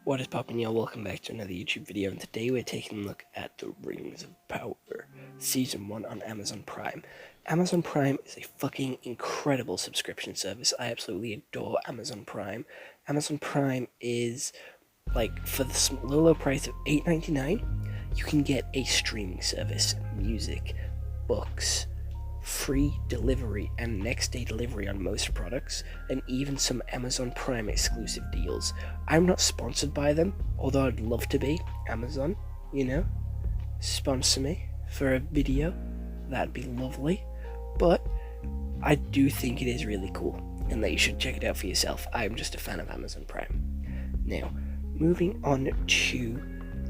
What is poppin', y'all? Welcome back to another YouTube video, and today we're taking a look at The Rings of Power Season 1 on Amazon Prime. Amazon Prime is a fucking incredible subscription service. I absolutely adore Amazon Prime. Amazon Prime is, like, for the low price of $8.99, you can get a streaming service, music, books, free delivery and next day delivery on most products, and even some Amazon Prime exclusive deals. I'm not sponsored by them, although I'd love to be. Amazon, sponsor me for a video, that'd be lovely. But I do think it is really cool and that you should check it out for yourself. I'm just a fan of Amazon Prime. Now, moving on to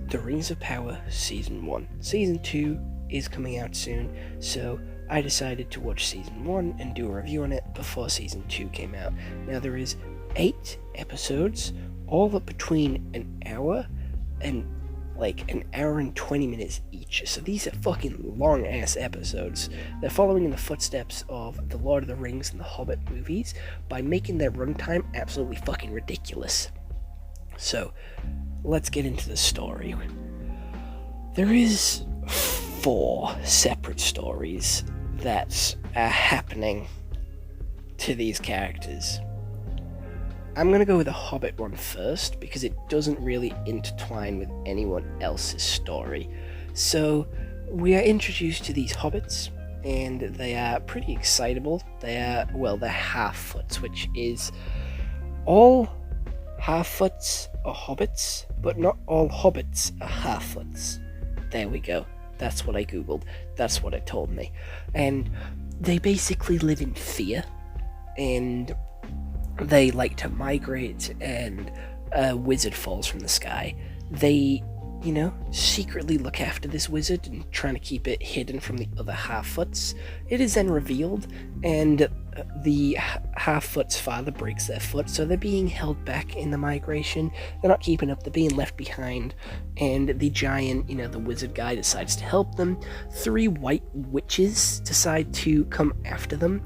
The Rings of Power Season 1. Season 2 is coming out soon, so I decided to watch Season 1 and do a review on it before Season 2 came out. Now, there is 8 episodes, all up between an hour and an hour and 20 minutes each. So these are fucking long-ass episodes. They're following in the footsteps of The Lord of the Rings and The Hobbit movies by making their runtime absolutely fucking ridiculous. So, let's get into the story. There is 4 separate stories that are happening to these characters. I'm gonna go with the Hobbit one first because it doesn't really intertwine with anyone else's story. So we are introduced to these hobbits, and they are pretty excitable. They're half-foots, which is all half-foots are hobbits, but not all hobbits are half-foots. There we go. That's what I googled. That's what it told me. And they basically live in fear, and they like to migrate, and a wizard falls from the sky. They, secretly look after this wizard and trying to keep it hidden from the other half-foots. It is then revealed, and the half-foot's father breaks their foot, so they're being held back in the migration. They're not keeping up, they're being left behind, and the giant, the wizard guy decides to help them. 3 white witches decide to come after them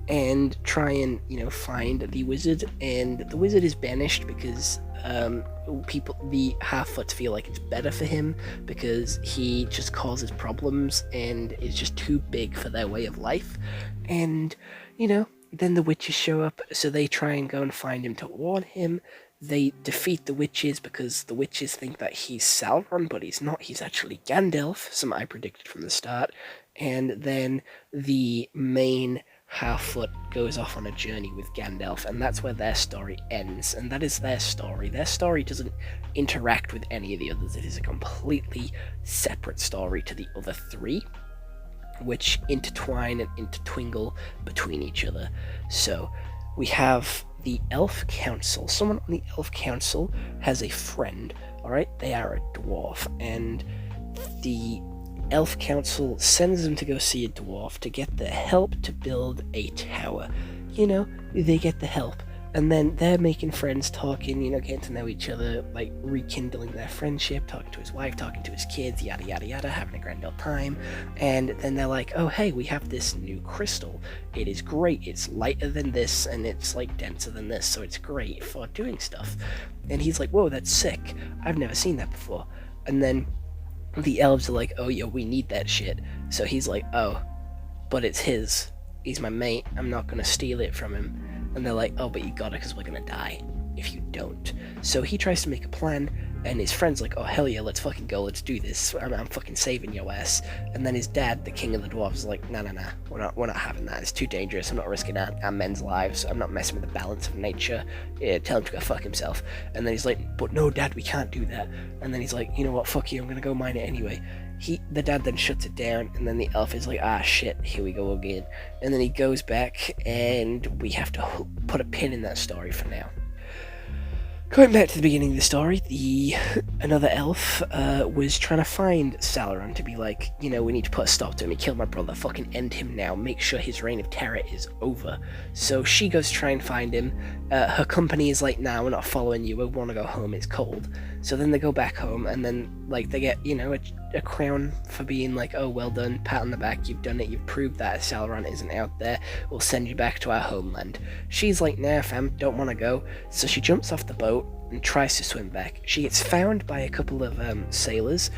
and try and, find the wizard, and the wizard is banished because the half-foots feel like it's better for him because he just causes problems and is just too big for their way of life. And then the witches show up, so they try and go and find him to warn him. They defeat the witches because the witches think that he's Sauron, but he's not. He's actually Gandalf, something I predicted from the start. And then the main half-foot goes off on a journey with Gandalf, and that's where their story ends, and that is their story. Their story doesn't interact with any of the others. It is a completely separate story to the other 3, which intertwine and intertwingle between each other. So we have the Elf Council. Someone on the Elf Council has a friend, alright? They are a dwarf, and the Elf Council sends them to go see a dwarf to get the help to build a tower. They get the help, and then they're making friends, talking, getting to know each other, rekindling their friendship, talking to his wife, talking to his kids, yada yada yada, having a grand old time. And then they're like, oh hey, we have this new crystal. It is great. It's lighter than this, and it's denser than this, so it's great for doing stuff. And he's like, whoa, that's sick. I've never seen that before. And then the elves are like, oh yeah, we need that shit. So he's like, oh, but it's his. He's my mate. I'm not gonna steal it from him. And they're like, oh, but you gotta, because we're gonna die if you don't. So he tries to make a plan, and his friend's like, oh hell yeah, let's fucking go, let's do this. I'm fucking saving your ass. And then his dad, the king of the dwarves, is like, nah, we're not having that. It's too dangerous. I'm not risking our men's lives. I'm not messing with the balance of nature. Yeah, tell him to go fuck himself. And then he's like, but no, dad, we can't do that. And then he's like, you know what, fuck you, I'm gonna go mine it anyway. The dad then shuts it down, and then the elf is like, ah shit, here we go again. And then he goes back, and we have to put a pin in that story for now. Going back to the beginning of the story, another elf was trying to find Sauron to be like, we need to put a stop to him. He killed my brother. Fucking end him now. Make sure his reign of terror is over. So she goes to try and find him. Her company is like, nah, we're not following you. We want to go home. It's cold. So then they go back home, and then they get a crown for being like, oh, well done, pat on the back, you've done it, you've proved that Sauron isn't out there, we'll send you back to our homeland. She's like, nah fam, don't want to go. So she jumps off the boat boat and tries to swim back. She gets found by a couple of sailors.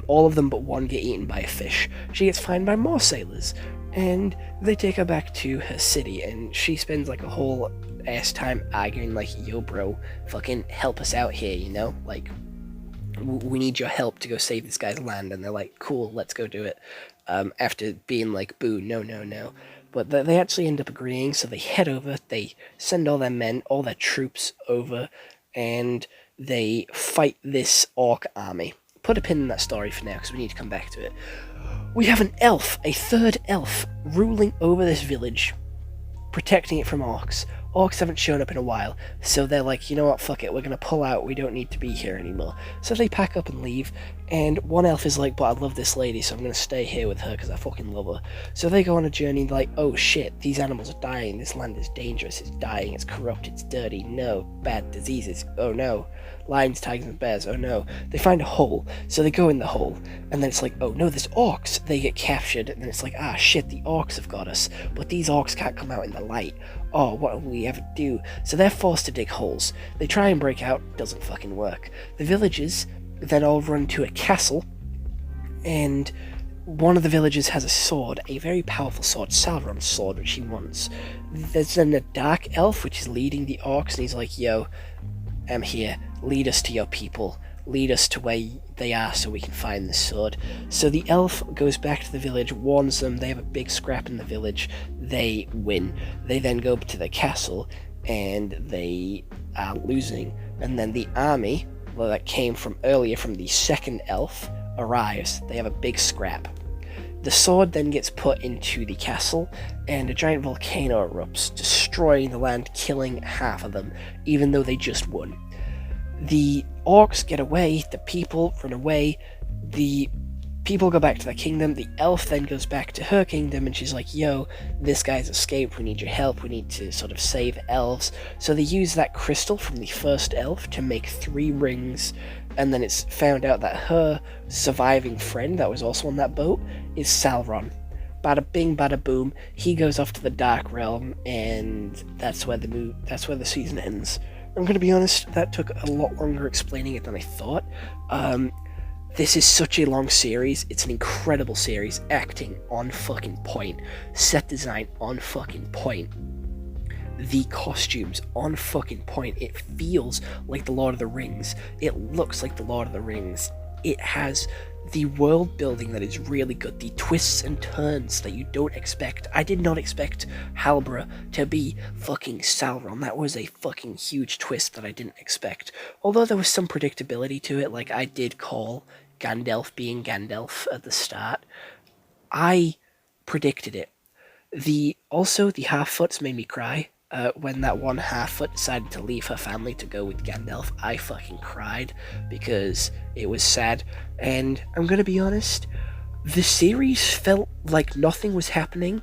All of them but one get eaten by a fish. She gets found by more sailors, and they take her back to her city, and she spends like a whole ass time arguing like, yo bro, fucking help us out here, you know, like we need your help to go save this guy's land. And they're like, cool, let's go do it, after being like, boo, no, but they actually end up agreeing. So they head over, they send all their men, all their troops over, and they fight this orc army. Put a pin in that story for now because we need to come back to it. We have an elf, a third elf, ruling over this village, protecting it from orcs. Orcs haven't shown up in a while, so they're like, you know what, fuck it, we're gonna pull out, we don't need to be here anymore. So they pack up and leave, and one elf is like, but I love this lady, so I'm gonna stay here with her because I fucking love her. So they go on a journey like, oh shit, these animals are dying, this land is dangerous, it's dying, it's corrupt, it's dirty, no, bad diseases, oh no. Lions, tigers, and bears, oh no. They find a hole, so they go in the hole, and then it's like, oh no, there's orcs. They get captured, and then it's like, ah shit, the orcs have got us, but these orcs can't come out in the light. Oh, what will we ever do? So they're forced to dig holes. They try and break out, doesn't fucking work. The villagers then all run to a castle, and one of the villagers has a sword, a very powerful sword, Sauron's sword, which he wants. There's then a dark elf, which is leading the orcs, and he's like, yo, I'm here, lead us to your people, lead us to where they are so we can find the sword. So the elf goes back to the village, warns them, they have a big scrap in the village, they win. They then go to the castle, and they are losing, and then the army, well, that came from earlier from the second elf, arrives. They have a big scrap. The sword then gets put into the castle, and a giant volcano erupts, destroying the land, killing half of them, even though they just won. The orcs get away, the people run away, the people go back to their kingdom, the elf then goes back to her kingdom, and she's like, yo, this guy's escaped, we need your help, we need to sort of save elves. So they use that crystal from the first elf to make 3 rings, and then it's found out that her surviving friend that was also on that boat is Sauron. Bada bing, bada boom, he goes off to the Dark Realm, and that's where the season ends. I'm going to be honest, that took a lot longer explaining it than I thought. This is such a long series. It's an incredible series. Acting on fucking point. Set design on fucking point. The costumes on fucking point. It feels like The Lord of the Rings. It looks like The Lord of the Rings. It has the world building that is really good, the twists and turns that you don't expect. I did not expect Halbrand to be fucking Sauron. That was a fucking huge twist that I didn't expect. Although there was some predictability to it, like I did call Gandalf being Gandalf at the start. I predicted it. Also, the Half-Foots made me cry. When that one Half-Foot decided to leave her family to go with Gandalf, I fucking cried because it was sad. And I'm gonna be honest, the series felt like nothing was happening,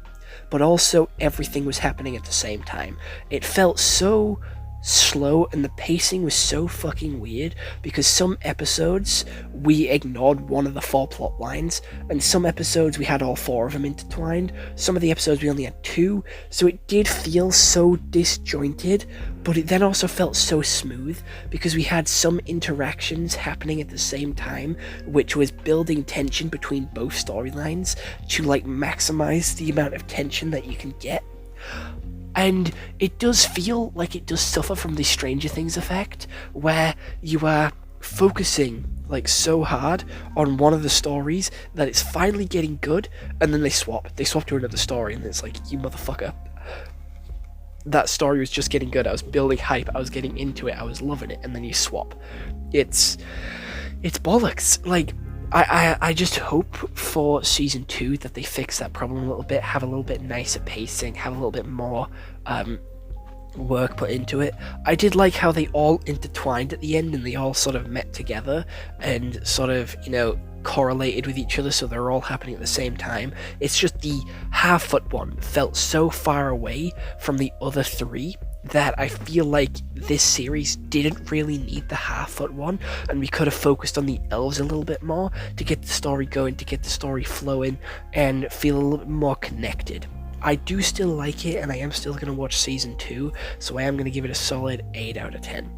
but also everything was happening at the same time. It felt so slow, and the pacing was so fucking weird, because some episodes we ignored one of the 4 plot lines, and some episodes we had all 4 of them intertwined. Some of the episodes we only had 2, so it did feel so disjointed, but it then also felt so smooth, because we had some interactions happening at the same time, which was building tension between both storylines to like maximize the amount of tension that you can get. And it does feel like it does suffer from the Stranger Things effect, where you are focusing like so hard on one of the stories that it's finally getting good, and then they swap to another story, and it's like, you motherfucker, that story was just getting good, I was building hype, I was getting into it, I was loving it, and then you swap. It's bollocks. Like, I just hope for season 2 that they fix that problem a little bit, have a little bit nicer pacing, have a little bit more work put into it. I did like how they all intertwined at the end, and they all sort of met together and sort of, you know, correlated with each other, so they're all happening at the same time. It's just the Half-Foot one felt so far away from the other 3 that I feel like this series didn't really need the Half-Foot one, and we could have focused on the elves a little bit more to get the story going, to get the story flowing, and feel a little bit more connected. I do still like it, and I am still going to watch season 2, so I am going to give it a solid 8 out of 10.